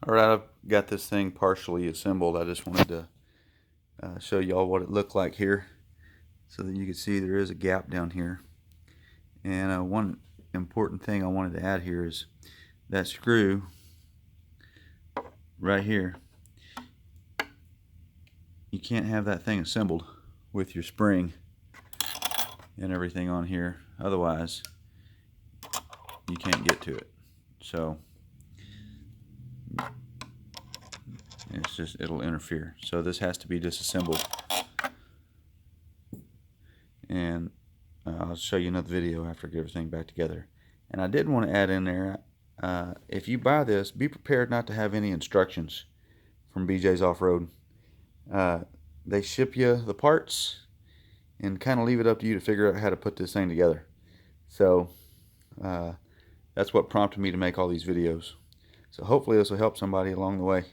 Alright, I've got this thing partially assembled. I just wanted to show y'all what it looked like here so that you can see there is a gap down here. And one important thing I wanted to add here is that screw right here. You can't have that thing assembled with your spring and everything on here, otherwise you can't get to it. So it'll interfere. So this has to be disassembled, and I'll show you another video after I get everything back together. And I did want to add in there, if you buy this, be prepared not to have any instructions from BJ's Off-Road. They ship you the parts and kind of leave it up to you to figure out how to put this thing together. So that's what prompted me to make all these videos. So hopefully this will help somebody along the way.